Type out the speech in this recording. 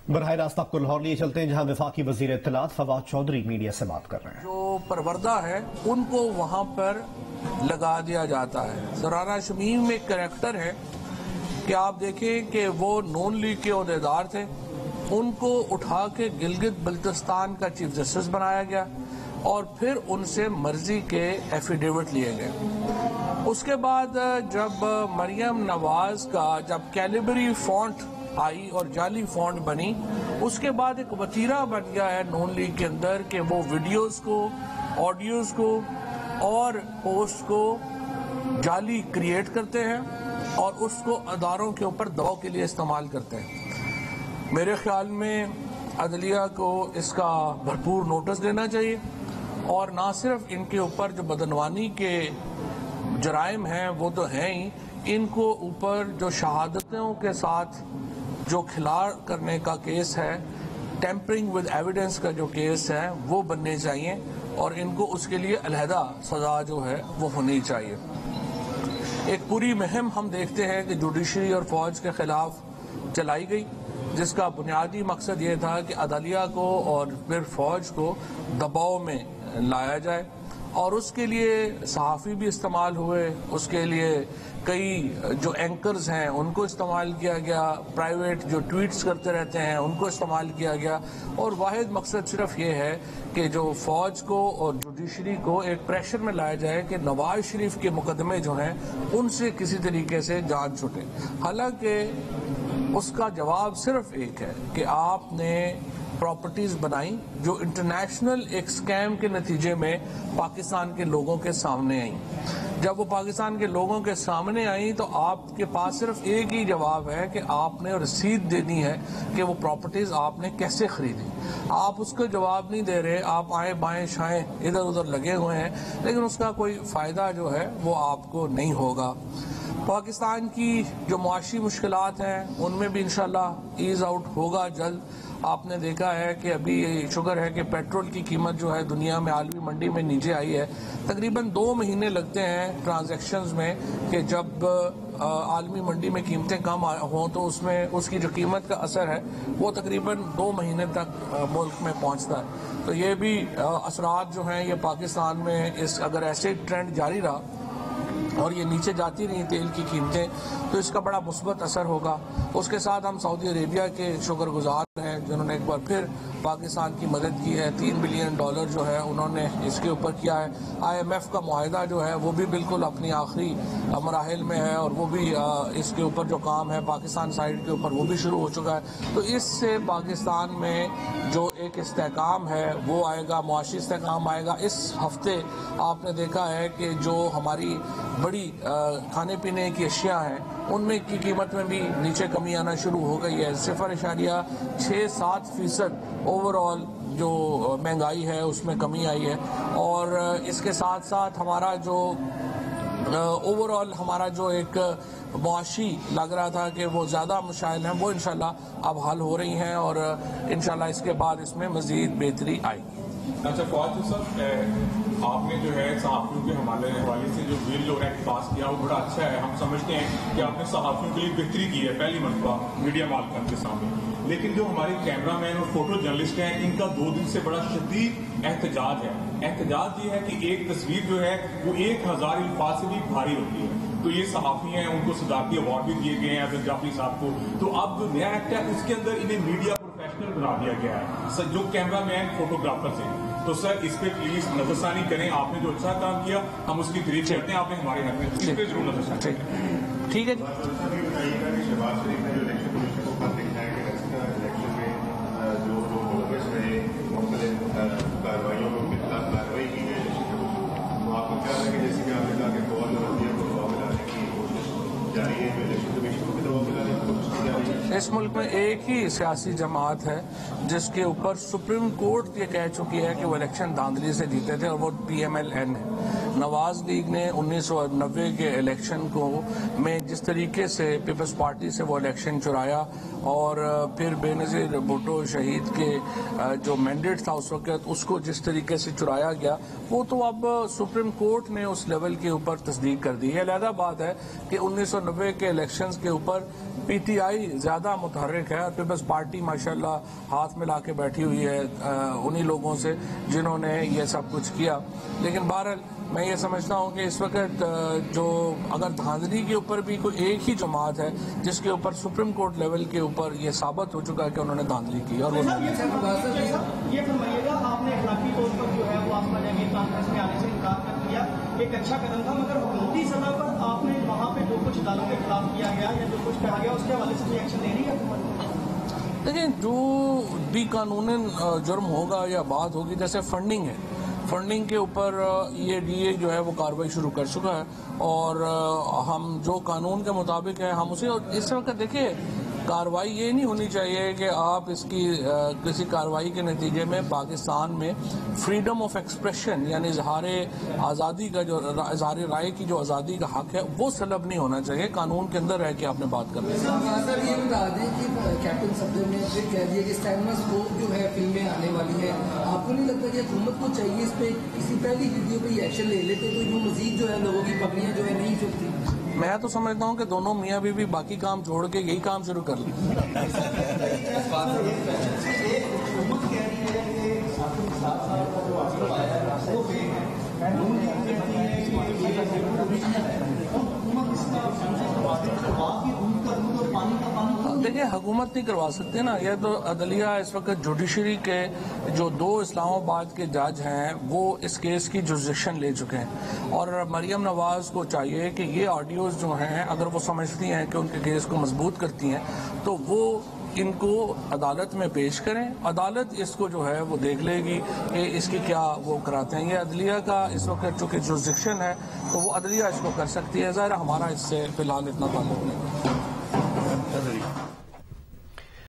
براہ راست آپ کو لاہور لیے چلتے ہیں جہاں وفاقی وزیر اطلاعات فواد چودھری میڈیا سے بات کر رہے ہیں۔ جو پروردہ ہے ان کو وہاں پر لگا دیا جاتا ہے۔ سرانہ شمیم میں ایک کریکٹر ہے کہ آپ دیکھیں کہ وہ نون لیگ کے عہدیدار تھے، ان کو اٹھا کے گلگت بلتستان کا چیف جسٹس بنایا گیا اور پھر ان سے مرضی کے ایفیڈیوٹ لیے گئے۔ اس کے بعد جب مریم نواز کا جب کیلیبری فونٹ آئی اور جعلی فونٹ بنی، اس کے بعد ایک وتیرہ بن گیا ہے نون لیگ کے اندر کہ وہ ویڈیوز کو، آڈیوز کو اور پوسٹ کو جعلی کریٹ کرتے ہیں اور اس کو اداروں کے اوپر دباؤ کے لیے استعمال کرتے ہیں۔ میرے خیال میں عدلیہ کو اس کا بھرپور نوٹس لینا چاہیے اور نہ صرف ان کے اوپر جو بدعنوانی کے جرائم ہیں وہ تو ہیں ہی، ان کو اوپر جو شہادتوں کے ساتھ جو کھلاڑ کرنے کا کیس ہے، ٹیمپرنگ ود ایویڈنس کا جو کیس ہے وہ بننے چاہیے اور ان کو اس کے لیے علیحدہ سزا جو ہے وہ ہونی چاہیے۔ ایک پوری مہم ہم دیکھتے ہیں کہ جوڈیشری اور فوج کے خلاف چلائی گئی، جس کا بنیادی مقصد یہ تھا کہ عدلیہ کو اور پھر فوج کو دباؤ میں لایا جائے اور اس کے لیے صحافی بھی استعمال ہوئے، اس کے لیے کئی جو اینکرز ہیں ان کو استعمال کیا گیا، پرائیویٹ جو ٹویٹس کرتے رہتے ہیں ان کو استعمال کیا گیا، اور واحد مقصد صرف یہ ہے کہ جو فوج کو اور جوڈیشری کو ایک پریشر میں لایا جائے کہ نواز شریف کے مقدمے جو ہیں ان سے کسی طریقے سے جان چھٹے۔ حالانکہ اس کا جواب صرف ایک ہے کہ آپ نے پراپرٹیز بنائی جو انٹرنیشنل ایک سکیم کے نتیجے میں پاکستان کے لوگوں کے سامنے آئیں۔ جب وہ پاکستان کے لوگوں کے سامنے آئیں تو آپ کے پاس صرف ایک ہی جواب ہے کہ آپ نے رسید دینی ہے کہ وہ پراپرٹیز آپ نے کیسے خریدی۔ آپ اس کو جواب نہیں دے رہے، آپ آئیں بائیں شائیں ادھر ادھر لگے ہوئے ہیں، لیکن اس کا کوئی فائدہ جو ہے وہ آپ کو نہیں ہوگا۔ پاکستان کی جو معاشی مشکلات ہیں ان میں بھی انشاءاللہ ایز آؤٹ ہوگا جلد۔ آپ نے دیکھا ہے کہ ابھی شکر ہے کہ پیٹرول کی قیمت جو ہے دنیا میں عالمی منڈی میں نیچے آئی ہے۔ تقریباً 2 مہینے لگتے ہیں ٹرانزیکشنز میں کہ جب عالمی منڈی میں قیمتیں کم ہوں تو اس میں اس کی جو قیمت کا اثر ہے وہ تقریباً 2 مہینے تک ملک میں پہنچتا ہے۔ تو یہ بھی اثرات جو ہیں یہ پاکستان میں اگر ایسے ٹرینڈ جاری رہا اور یہ نیچے جاتی رہی تیل کی قیمتیں تو اس کا بڑا مثبت اثر ہوگا۔ اس کے ساتھ ہم سعودی عربیہ کے شکر گزار ہیں جنہوں نے ایک بار پھر پاکستان کی مدد کی ہے۔ $3 بلین جو ہے انہوں نے اس کے اوپر کیا ہے۔ IMF کا معاہدہ جو ہے وہ بھی بالکل اپنی آخری مراحل میں ہے اور وہ بھی اس کے اوپر جو کام ہے پاکستان سائیڈ کے اوپر وہ بھی شروع ہو چکا ہے۔ تو اس سے پاکستان میں جو ایک استحکام ہے وہ آئے گا، معاشی استحکام آئے گا۔ اس ہفتے آپ نے دیکھا ہے کہ جو ہماری بڑی کھانے پینے کی اشیاء ہیں ان میں کی قیمت میں بھی نیچے کمی آنا شروع ہو گئی ہے۔ 0.67% اوور آل جو مہنگائی ہے اس میں کمی آئی ہے، اور اس کے ساتھ ساتھ ہمارا جو اوور آل ہمارا جو ایک معاشی لگ رہا تھا کہ وہ زیادہ مشائل ہیں وہ انشاءاللہ اب حل ہو رہی ہیں اور انشاءاللہ اس کے بعد اس میں مزید بہتری آئے گی۔ اچھا فواد صاحب، آپ نے جو ہے صحافیوں کے حوالے سے جو بل اور ایکٹ پاس کیا وہ بڑا اچھا ہے۔ ہم سمجھتے ہیں کہ آپ نے صحافیوں کے لیے بہتری کی ہے پہلی مرتبہ میڈیا مالکان کے سامنے، لیکن جو ہمارے کیمرہ مین اور فوٹو جرنلسٹ ہیں ان کا 2 دن سے بڑا شدید احتجاج ہے۔ احتجاج یہ ہے کہ ایک تصویر جو ہے وہ 1000 الفاظ سے بھی بھاری ہوتی ہے۔ تو یہ صحافی ہیں، ان کو صدارتی ایوارڈ بھی دیے گئے ہیں ایز جعفری صاحب کو۔ تو اب جو نیا ایکٹ ہے اس کے اندر انہیں میڈیا پروفیشنل بنا دیا گیا ہے جو کیمرہ مین فوٹوگرافر ہیں۔ تو سر اس پہ پلیز نظر ثانی کریں، آپ نے جو اچھا کام کیا ہم اس کی تعریف کرتے ہیں، آپ نے ہمارے حق میں اس پہ ضرور نظر ثانی کریں۔ ٹھیک ہے اس ملک میں ایک ہی سیاسی جماعت ہے جس کے اوپر سپریم کورٹ یہ کہہ چکی ہے کہ وہ الیکشن دھاندلی سے جیتے تھے، اور وہ PMLN ہے۔ نواز لیگ نے 1990 کے الیکشن کو میں جس طریقے سے پیپلز پارٹی سے وہ الیکشن چرایا اور پھر بے نظیر بھٹو شہید کے جو مینڈیٹ تھا اس وقت اس کو جس طریقے سے چرایا گیا، وہ تو اب سپریم کورٹ نے اس لیول کے اوپر تصدیق کر دی ہے۔ علیحدہ بات ہے کہ 1990 کے الیکشنز کے اوپر پی ٹی آئی زیادہ متحرک ہے، پیپلز پارٹی ماشاءاللہ ہاتھ ملا کے بیٹھی ہوئی ہے انہی لوگوں سے جنہوں نے یہ سب کچھ کیا. لیکن بہرحال میں یہ سمجھتا ہوں کہ اس وقت جو اگر دھاندلی کے اوپر بھی کوئی ایک ہی جماعت ہے جس کے اوپر سپریم کورٹ لیول کے اوپر یہ ثابت ہو چکا ہے کہ انہوں نے دھاندلی کی. اور یہ فرمائیے گا، آپ نے اخلاقی طور پر جو ہے وہ آپ کا جمعیت کانفرنس میں آنے سے انکار کر دیا، ایک اچھا قدم تھا، مگر حکومتی سطح پر آپ نے وہاں پہ جو کچھ دالوں کے خلاف کیا گیا یا جو کچھ کہا گیا اس کے حوالے سے کوئی ایکشن لے رہی ہے حکومت؟ دیکھیں، جو بھی قانوناً جرم ہوگا یا بات ہوگی، جیسے فنڈنگ ہے، فنڈنگ کے اوپر یہ ڈی اے جو ہے وہ کارروائی شروع کر چکا ہے، اور ہم جو قانون کے مطابق ہے ہم اسے. اور اس وقت دیکھیے کارروائی یہ نہیں ہونی چاہیے کہ آپ اس کی کسی کارروائی کے نتیجے میں پاکستان میں فریڈم آف ایکسپریشن یعنی اظہار آزادی کا جو اظہار رائے کی جو آزادی کا حق ہے وہ سلب نہیں ہونا چاہیے. قانون کے اندر رہ کے آپ نے بات کرنی ہے. سر یہ بتا دیں کہ کیپٹن صدر نے پھر کہہ دیا کہ سینما اسکوپ جو ہے فلمیں آنے والی ہے، آپ کو نہیں لگتا کہ حکومت کو چاہیے اس پہ کسی پہلی ویڈیو پہ ایکشن لے لیتے تو جو مزید جو ہے لوگوں کی پگڑیاں جو ہے نہیں چلتی؟ میں تو سمجھتا ہوں کہ دونوں میاں بیوی باقی کام چھوڑ کے یہی کام شروع کر لیں. دیکھیں حکومت نہیں کروا سکتے نا، یہ تو عدلیہ اس وقت جوڈیشری کے جو 2 اسلام آباد کے جج ہیں وہ اس کیس کی جوزیشن لے چکے ہیں، اور مریم نواز کو چاہیے کہ یہ آڈیوز جو ہیں اگر وہ سمجھتی ہیں کہ ان کے کیس کو مضبوط کرتی ہیں تو وہ ان کو عدالت میں پیش کریں. عدالت اس کو جو ہے وہ دیکھ لے گی کہ اس کی کیا وہ کراتے ہیں. یہ عدلیہ کا اس وقت چونکہ جوزیشن ہے تو وہ عدلیہ اس کو کر سکتی ہے. ظاہر ہمارا اس سے فی الحال اتنا تعلق نہیں.